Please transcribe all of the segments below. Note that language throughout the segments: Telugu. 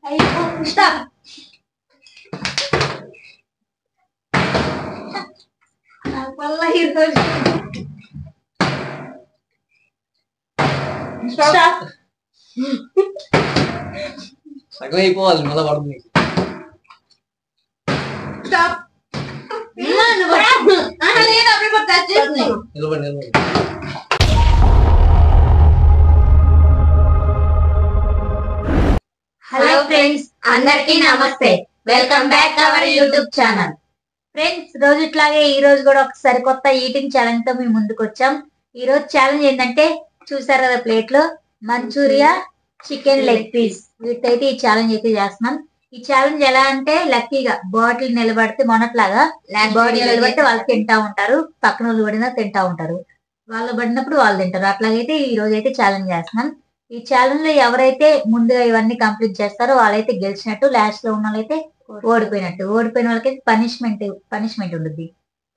Stop. Stop. సగం అయిపోవాలి మళ్ళీ పడుతుంది. Stop. నిలబడి హలో ఫ్రెండ్స్, అందరికీ నమస్తే. Welcome back our YouTube channel. Friends, రోజు ఇట్లాగే ఈ రోజు కూడా ఒక సరికొత్త ఈటింగ్ ఛాలెంజ్ తో మేము ముందుకు వచ్చాం. ఈ రోజు ఛాలెంజ్ ఏంటంటే చూసారు కదా, ప్లేట్ లో మంచూరియా చికెన్ లెగ్ పీస్ వీటితో ఈ ఛాలెంజ్ అయితే చేస్తున్నాం. ఈ ఛాలెంజ్ ఎలా అంటే లక్కీగా బాటిల్ నిలబడితే మొన్నట్లాగా బాటిల్ నిలబడితే వాళ్ళు తింటా ఉంటారు, పక్కన వాళ్ళు పడినా తింటా ఉంటారు, వాళ్ళు పడినప్పుడు వాళ్ళు తింటారు. అట్లాగైతే ఈ రోజు అయితే ఛాలెంజ్ చేస్తున్నాం. ఈ ఛాలెంజ్ లో ఎవరైతే ముందుగా ఇవన్నీ కంప్లీట్ చేస్తారో వాళ్ళైతే గెలిచినట్టు, లాస్ట్ లో ఉన్న వాళ్ళైతే ఓడిపోయినట్టు. ఓడిపోయిన వాళ్ళకి పనిష్మెంట్ ఉంటుంది.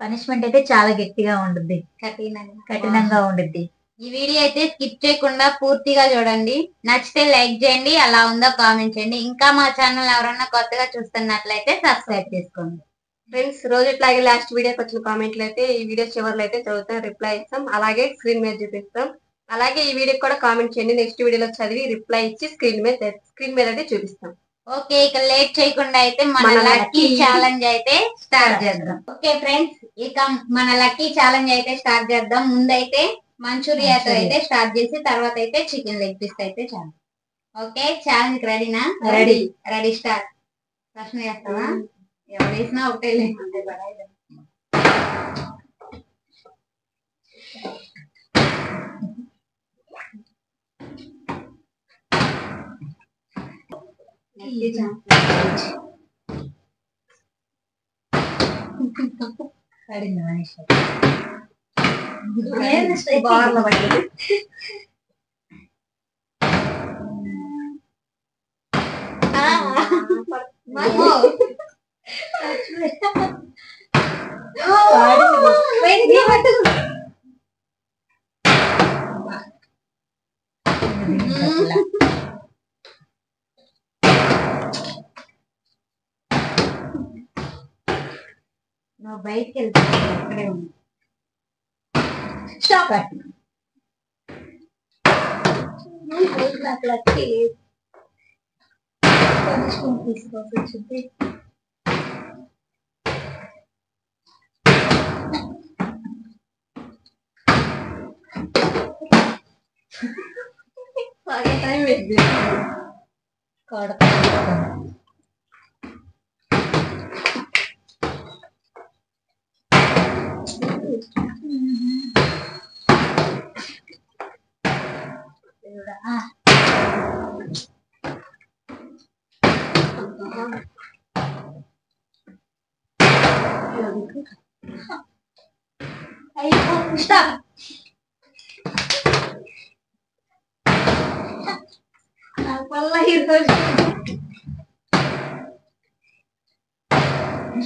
పనిష్మెంట్ అయితే చాలా గట్టిగా ఉంటుంది, కఠినంగా ఉంటుంది. ఈ వీడియో అయితే స్కిప్ చేయకుండా పూర్తిగా చూడండి. నచ్చితే లైక్ చేయండి, అలా ఉందో కామెంట్ చేయండి. ఇంకా మా ఛానల్ ఎవరన్నా కొత్తగా చూస్తున్నట్లయితే సబ్స్క్రైబ్ చేసుకోండి. ఫ్రెండ్స్, రోజు ఇట్లాగే లాస్ట్ వీడియోకి వచ్చిన కామెంట్లు అయితే ఈ వీడియో చివరిలో అయితే చదువుతాం, రిప్లై ఇస్తాం, అలాగే స్క్రీన్ మీద చూపిస్తాం. అలాగే ఈ వీడియోకి కూడా కామెంట్ చేయండి, నెక్స్ట్ వీడియోలో చదివి రిప్లై ఇచ్చి స్క్రీన్ మీద అయితే చూపిస్తాం. ఓకే, ఇక లేట్ చేయకుండా అయితే మన లక్కీ ఛాలెంజ్ అయితే స్టార్ట్ చేద్దాం. ఓకే ఫ్రెండ్స్, ఇక మన లక్కీ ఛాలెంజ్ అయితే స్టార్ట్ చేద్దాం. ముందైతే మంచూరియాతో అయితే స్టార్ట్ చేసి తర్వాత అయితే చికెన్ లెగ్ పీస్ అయితే చాలు. ఓకే, ఛాలెంజ్ రెడీనా? Ready start. ప్రశ్న చేస్తావా? ఎవరు వేసినా ఒకటే లేకుంటే బార్లో పట్టి నువ్వు బయటికి వెళ్తావు, అక్కడే ఉంది. స్టాప్. తీసుకోవాల్సి వచ్చింది. Time waste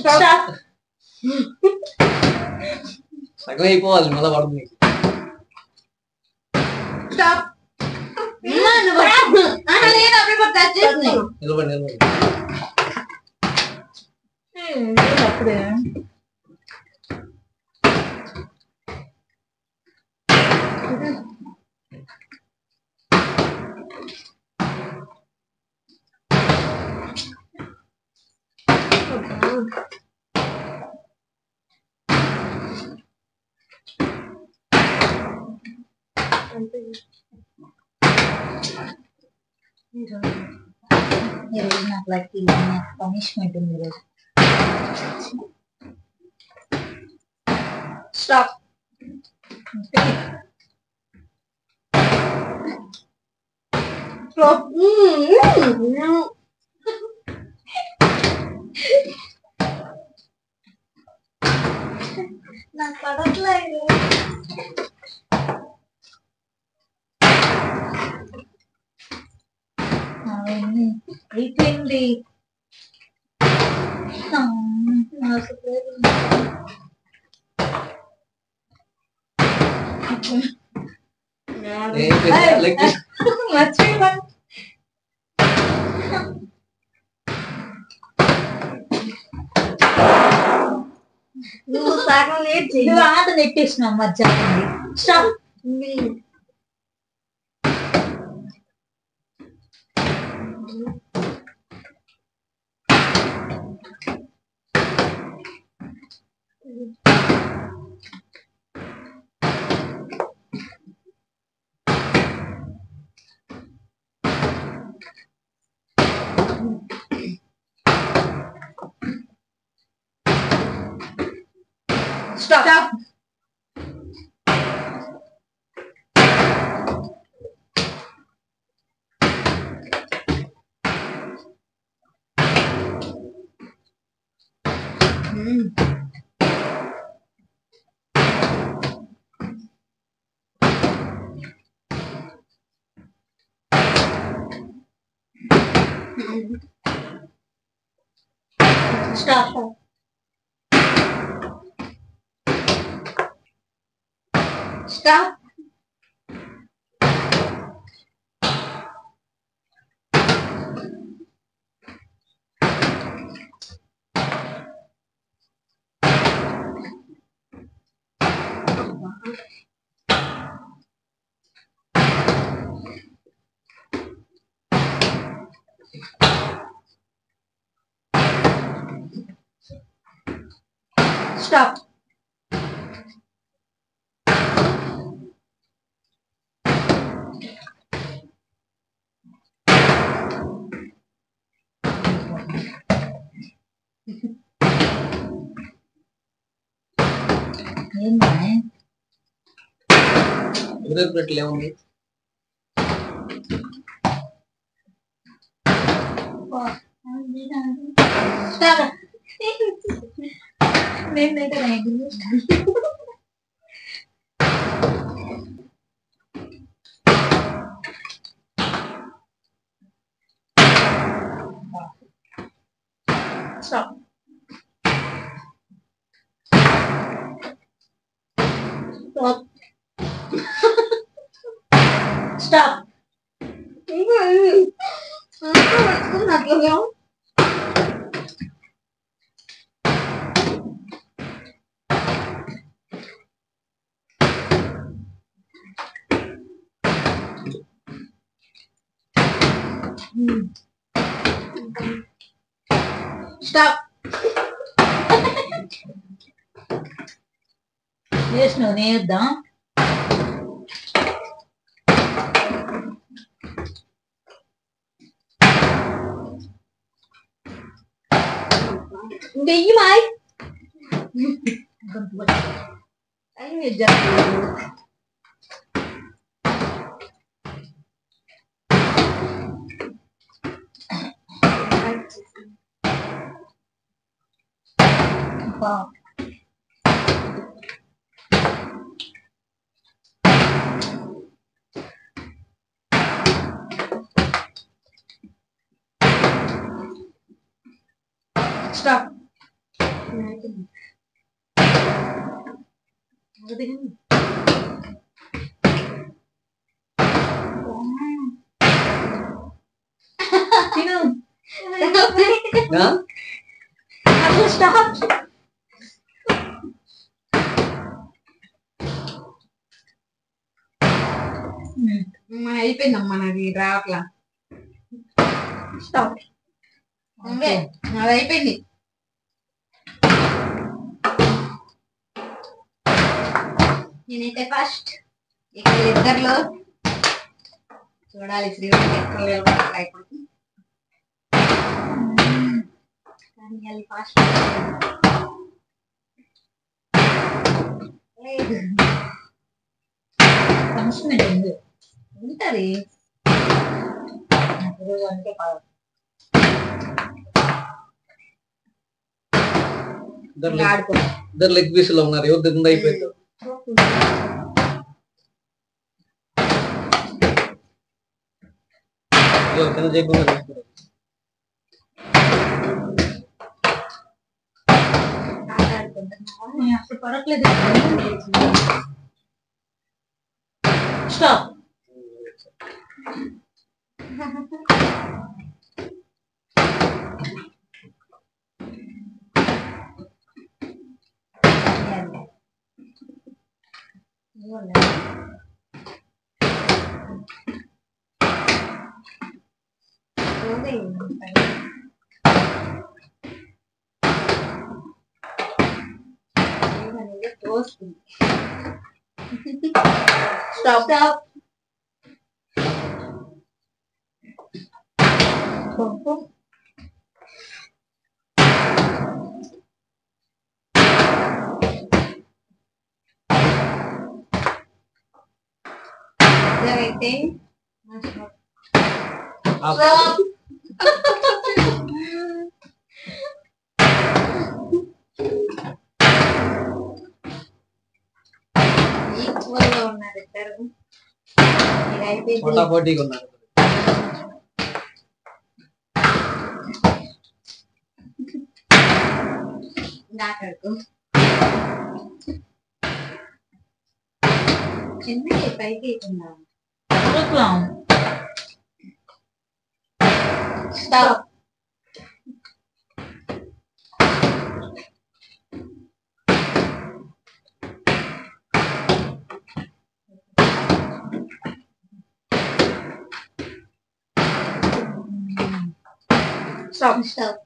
stop. సగం అయిపోవాలి మళ్ళీ పడుతుంది. స్టాప్. నిలబడి అప్పుడే నాకు లక్కీ పనిష్మెంట్ ఉంది ఈరోజు. స్టాప్. నాకు పడట్లేదు. అయిపోయింది. నువ్వు సగం లేట్ చెయ్యి. నువ్వు ఆట నెట్టేసినావు మర్చిపోయింది. Stop. Stop. Stop. Stop. Stop. ఎదురు ఏముంది? స్టాప్. నేనైతే స్టాప్. స్టాప్. స్టాప్. వేసినావు నేద్దాం. వెయ్యి మాయ్ స్టాప్. తిను. స్టాప్. అయిపోయిందమ్మా నాది రావట్లా. స్టాప్. అది అయిపోయింది. నేనైతే ఫస్ట్ ఇక్కడ ఇద్దర్లో చూడాలి శ్రీవారికి ఎక్కడ నిలబడతాయి ఇప్పుడు. కానీ అది ఫాస్ట్ లేదు. పనిష్మెంట్ ఉంది. ఉంటది. అంటే కాదు. ఆడుకో. ఇద్దరు లెగ్ పీస్ లో ఉన్నారు. ఎవరు ముందు అయిపోయింది. కింద చేయకుండా అసలు పడట్లేదు. స్టాప్. Stop stop. అయితే ఈక్వల్ గా ఉన్నారు ఇద్దరు. పోటాపోటీగా ఉన్నారు. నాకడుకు చిన్న పైకి స్టాప్. స్టాప్. స్టాప్.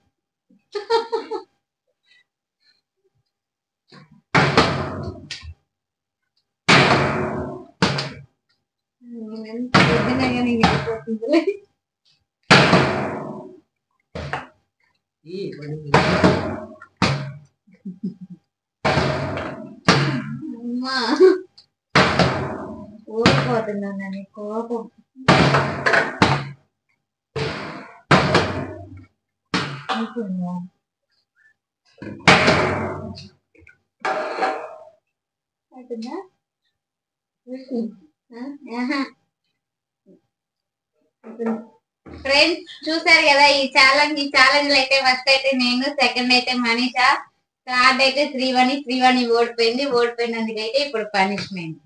అమ్మా ఓడిపోతున్నాను కోపం. ఫ్రెండ్స్ చూసారు కదా ఈ ఛాలెంజ్ అయితే ఫస్ట్ అయితే నేను, సెకండ్ అయితే మనీషా, థర్డ్ అయితే శ్రీవాణి ఓడిపోయినందుకైతే ఇప్పుడు పనిష్మెంట్.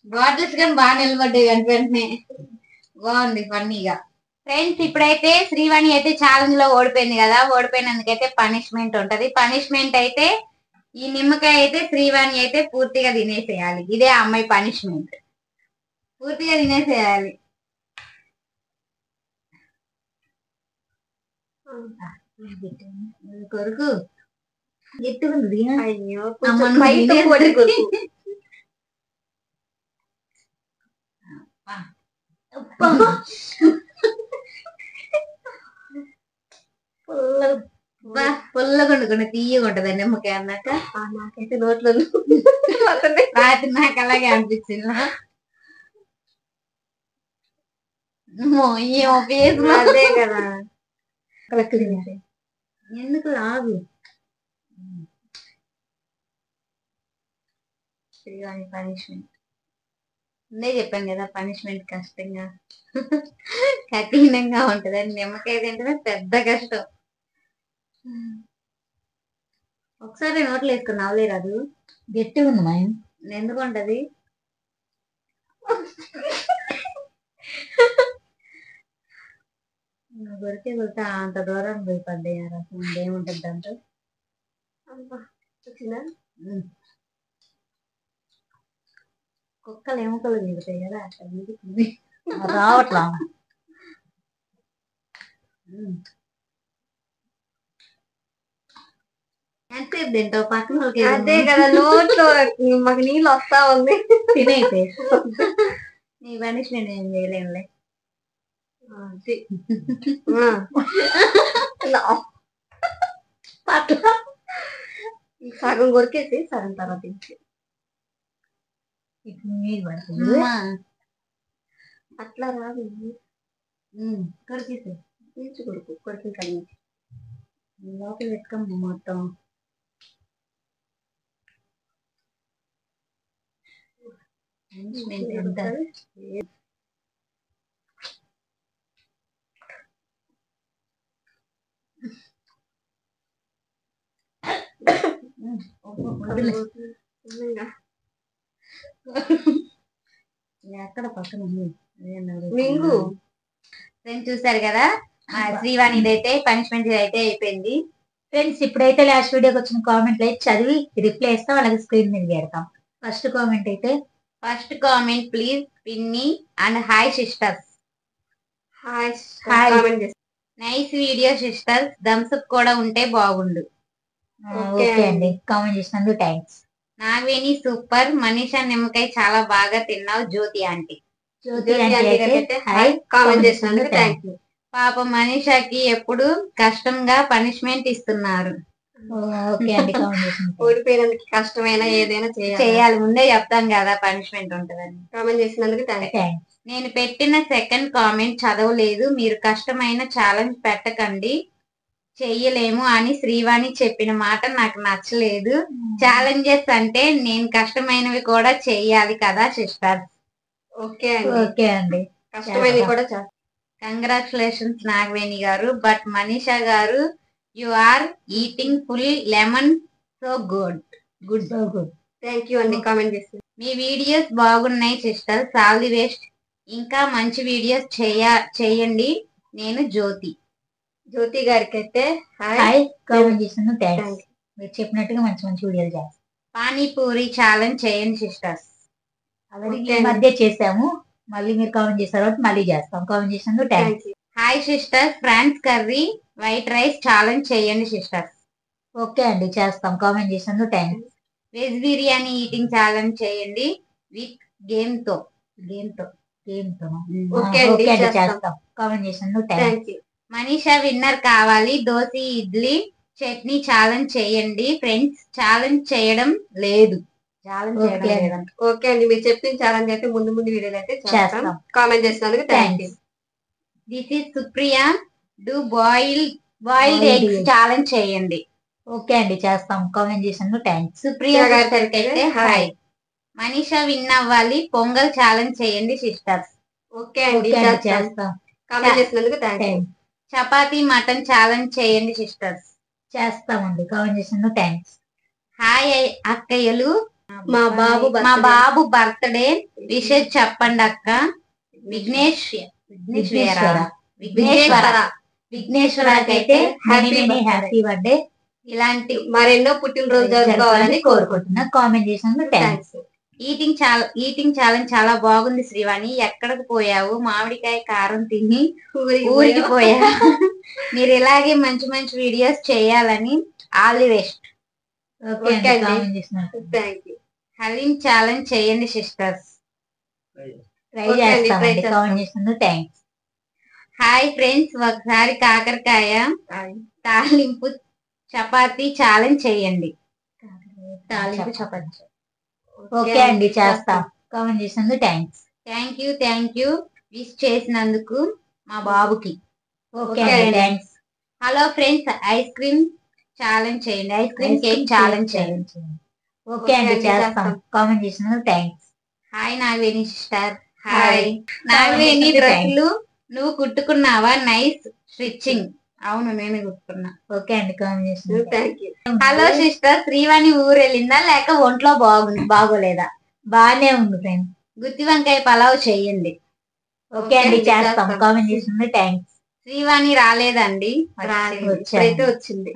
బాటిల్స్ కానీ బాగా నిలబడ్డాయి కానీ వెంటనే బాగుంది ఫన్నీగా. ఫ్రెండ్స్ ఇప్పుడైతే శ్రీవాణి అయితే ఛాలెంజ్ లో ఓడిపోయింది కదా, ఓడిపోయినందుకైతే పనిష్మెంట్ ఉంటది. పనిష్మెంట్ అయితే ఈ నిమ్మకాయ అయితే శ్రీవాణి అయితే పూర్తిగా తినేసేయాలి. ఇదే ఆ అమ్మాయి పనిష్మెంట్, పూర్తిగా తినేసేయాలి. కొరకు ఎత్తుకుంది. అయ్యో అమ్మను బయట తినేసి- పొడి కొరుకు. పుల్లగా వండుకున్న తీయగా ఉంటది నిమ్మకాయ అన్నాక. నాకైతే నోట్లో రాత్రి నాకు అలాగే అనిపించింది. అదే కదా. ఎందుకు లాగు పనిష్మెంట్ ఉందే చెప్పాను కదా, పనిష్మెంట్ కష్టంగా కఠినంగా ఉంటదని. నిమ్మకాయ తింటే పెద్ద కష్టం. ఒకసారి నోట్లు వేసుకుని నవ్వలేరాదు, గట్టిగా ఉంది మా ఎందుకు ఉంటది. దొరికే దొరికితే అంత దూరం పోయి పడ్డాయారు. అసలు ఏముంటది దాంట్లో. కుక్కలు ఎముకలు దిగుతాయి కదా అట్లా దిగుతుంది. రావట్లా ఎంతసేపు తింటావు పక్కన వాళ్ళకి అదే కదా నోట్లో మాకు నీళ్ళు వస్తా ఉంది. తినైతే నీ పనిష్మెంట్ ఏం చేయలేములే. అట్లా సగం కొరికేసి సగం తర్వాత తింటే అట్లా రాదు. కొరికేసి తీర్చి కొడుకు కొడుకుని కలిగి లోపల పెట్టుకోమ్మ మొత్తం. పనిష్మెంట్ ఎంత ఎక్కడ పక్కన మింగు. ఫ్రెండ్స్ చూసారు కదా శ్రీవాణిది అయితే పనిష్మెంట్ అయితే అయిపోయింది. ఫ్రెండ్స్ ఇప్పుడైతే లాస్ట్ వీడియోకి వచ్చిన కామెంట్ అయితే చదివి రిప్లై ఇస్తాం, అలాగే స్క్రీన్ మీద పెడతాం. ఫస్ట్ కామెంట్ అయితే ఫస్ట్ కామెంట్ ప్లీజ్ పిన్ని and hi sisters. Hi Hi. Comment చేస్తాం. Nice video sisters, thumbs up కూడా ఉంటే బాగుండు. ఓకే అండి, కామెంట్ చేసినందుకు థ్యాంక్స్. నాగవేణి సూపర్, మనీషా నిమ్మకాయ చాలా బాగా తిన్నావు జ్యోతి ఆంటీ. జ్యోతి జ్యోతి ఆంటీ ఆంటీ అయితే గారికి హాయ్, హాయ్ కామెంట్ చేసినందుకు థ్యాంక్ యూ. పాప మనీషాకి ఎప్పుడు కష్టంగా పనిష్మెంట్ ఇస్తున్నారు. ఓకే అండి, కామెంట్ చేసినందుకు ఓడిపోయినందుకు కష్టమైనా ఏదైనా చేయాలి. చేయాలి, ముందే చెప్తాం కదా పనిష్మెంట్ ఉంటుందని. కామెంట్ చేసినందుకు థ్యాంక్ యూ. థ్యాంక్స్. నేను పెట్టిన సెకండ్ కామెంట్ చదవలేదు. మీరు కష్టమైన ఛాలెంజ్ పెట్టకండి, చెయ్యలేము అని శ్రీవాణి చెప్పిన మాట నాకు నచ్చలేదు. ఛాలెంజెస్ అంటే నేను కష్టమైనవి కూడా చెయ్యాలి కదా సిస్టర్. ఓకే అండి, ఓకే అండి, కష్టమైనవి కూడా చేస్తాం. కంగ్రాచులేషన్స్ నాగవేణి గారు. బట్ మనీషా గారు, you are eating full lemon, so good. So good. Thank you అండి కామెంట్ చేసి. మీ వీడియోస్ బాగున్నాయి సిస్టర్స్, ఆల్ ది బెస్ట్. ఇంకా మంచి వీడియోస్ చేయండి. నేను జ్యోతి. జ్యోతి గారికి అయితే హాయ్. హాయ్, కామెంట్ చేసినందుకు థ్యాంక్ థ్యాంక్స్. మీరు చెప్పినట్టుగా మంచి మంచి వీడియోలు చేస్తాం. పానీపూరి ఛాలెంజ్ చేయండి సిస్టర్స్. ఆల్రెడీ ఓకే ఈ మధ్య చేసాము, మళ్ళీ మీరు కామెంట్ చేస్తారు కాబట్టి మళ్ళీ చేస్తాం. కామెంట్ చేసినందుకు thanks. Thank you. Hi sisters, prawns curry white rice challenge చేయండి సిస్టర్స్. ఓకే అండి, చేస్తాం. కామెంట్ చేసినందుకు thanks. Veg biryani eating challenge చేయండి విత్ గేమ్ తో. ఓకే అండి, చేస్తాం. చేస్తాం. కామెంట్ చేసినందుకు thanks. Thank you. Manisha winner కావాలి, దోశ ఇడ్లీ చట్నీ ఛాలెంజ్ చేయండి. ఫ్రెండ్స్ ఛాలెంజ్ చేయడం లేదు. ఛాలెంజ్ చేయడం ఓకే. లేదంట. ఓకే అండి, మీరు చెప్పిన ఛాలెంజ్ అయితే ముందు వీడియోలు అయితే చేస్తాం. చేస్తాం. కామెంట్ చేసినందుకు thank you. This is Supriya, do boiled Boiled eggs eggs. Challenge చేయండి. ఓకే అండి, చేస్తాం. కామెంట్ చేసినందుకు థ్యాంక్స్. సుప్రియా సుప్రియా గారి గారికి అయితే హాయ్. మనీషా విన్ అవ్వాలి, పొంగల్ ఛాలెంజ్ చేయండి సిస్టర్స్. ఓకే అండి, ఓకే అండి, చేస్తాం. చేస్తాం. కామెంట్ చేసినందుకు thank you. Thanks. Chapati mutton challenge చేయండి సిస్టర్స్. చేస్తామండి. కామెంట్ చేసినందుకు థ్యాంక్స్. హాయ్ అక్కయ్యలు, మా బాబు మా బాబు బర్త్డే విషెస్ చెప్పండి అక్క. విఘ్నేశ్వర విఘ్నేశ్వరకైతే హ్యాపీ బర్త్డే. ఇలాంటి మరెన్నో పుట్టినరోజు జరుపుకోవాలని కోరుకుంటున్నా. కామెంట్ చేసినందుకు థ్యాంక్స్. ఈటింగ్ ఛాలెంజ్ చాలా బాగుంది శ్రీవాణి. ఎక్కడికి పోయావు? మామిడికాయ కారం తిని ఊరికి పోయా. మీరు ఇలాగే మంచి మంచి వీడియోస్ చేయాలని all the best. Okay okay అండి, అండి. థ్యాంక్ కామెంట్ చేసినందుకు యూ. హలీం ఛాలెంజ్ చేయండి సిస్టర్స్. ట్రై ఓకే అండి, చేస్తామండి. try చేస్తాం. కామెంట్ చేసినందుకు థ్యాంక్స్. హాయ్ ఫ్రెండ్స్, ఒకసారి కాకరకాయ తాలింపు చపాతీ ఛాలెంజ్ చేయండి. తాలింపు చపాతీ. ఓకే అండి, చేస్తాం. కామెంట్ చేసినందుకు థ్యాంక్స్. థ్యాంక్ యూ విష్ చేసినందుకు మా బాబుకి. ఓకే ఓకే అండి, అండి. Thanks. Hello friends, ice cream challenge చేయండి. ఐస్ క్రీమ్ కేక్ ఛాలెంజ్ చేయండి. ఓకే అండి, చేస్తాం. కామెంట్ చేసినందుకు thanks. Hi Nagaveni sister. Hi. Hi Nagaveni, Thanks. డ్రెస్సులు నువ్వు కుట్టుకున్నావా? Nice stitching. అవును, నేను కుట్టుకున్నా. ఓకే అండి, కామెంట్ చేసినందుకు thank you. Hello sister, Srivani ఊరు వెళ్ళిందా లేక ఒంట్లో బాగోలేదా? బాగానే ఉంది ఫ్రెండ్. గుత్తి వంకాయ పలావ్ చేయండి. ఓకే అండి, అండి, చేస్తాం. చేస్తాం. కామెంట్ చేసినందుకు థ్యాంక్స్. శ్రీవాణి రాలేదండి. రాలేదు. వచ్చాను. ఇప్పుడైతే వచ్చింది.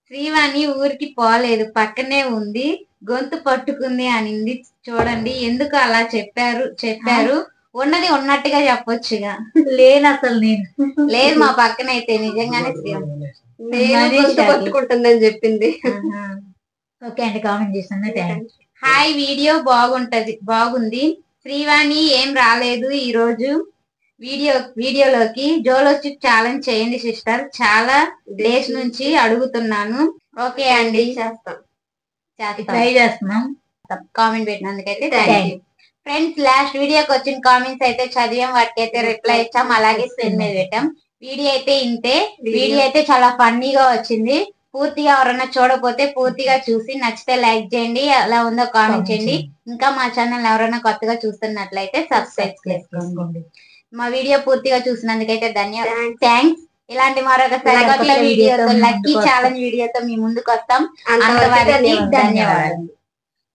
శ్రీవాణి ఊరికి పోలేదు, పక్కనే ఉంది, గొంతు పట్టుకుంది అనింది. చూడండి ఎందుకు అలా చెప్పారు. ఉన్నది ఉన్నట్టుగా చెప్పొచ్చుగా. లేను అసలు నేను. లేదు, మా పక్కనైతే నిజంగానే శ్రీవాణి. నేను మనీషాకి. గొంతు పట్టుకుంటుందని చెప్పింది. ఆహా. ఓకే అండి, కామెంట్ చేసినందుకు థ్యాంక్స్. హాయ్, వీడియో బాగుంది. శ్రీవాణి ఏం రాలేదు ఈ రోజు వీడియోలోకి. జోలోచిప్ ఛాలెంజ్ చేయండి సిస్టర్, చాలా డేస్ నుంచి అడుగుతున్నాను. ఓకే అండి, చేస్తాం. ట్రై చేస్తున్నాం. కామెంట్ పెట్టినందుకైతే Thank thank you. Friends, last వీడియోకి వచ్చిన కామెంట్స్ అయితే చదివాం, వాటికైతే రిప్లై ఇచ్చాం, అలాగే స్క్రీన్ మీద పెట్టాం. వీడియో అయితే ఇంతే. వీడియో అయితే చాలా ఫన్నీగా వచ్చింది. పూర్తిగా ఎవరైనా చూడకపోతే పూర్తిగా చూసి నచ్చితే లైక్ చేయండి, ఎలా ఉందో కామెంట్ చేయండి. ఇంకా మా ఛానల్ ఎవరైనా కొత్తగా చూస్తున్నట్లయితే సబ్స్క్రైబ్ చేసుకోండి. మా వీడియో పూర్తిగా చూసినందుకైతే థ్యాంక్స్. ఇలాంటి మరొక సరికొత్త వీడియోతో, లక్కీ ఛాలెంజ్ వీడియోతో మీ ముందుకు వస్తాం. అంతవరకు అంతవరకు ధన్యవాదాలు. ధన్యవాదాలు.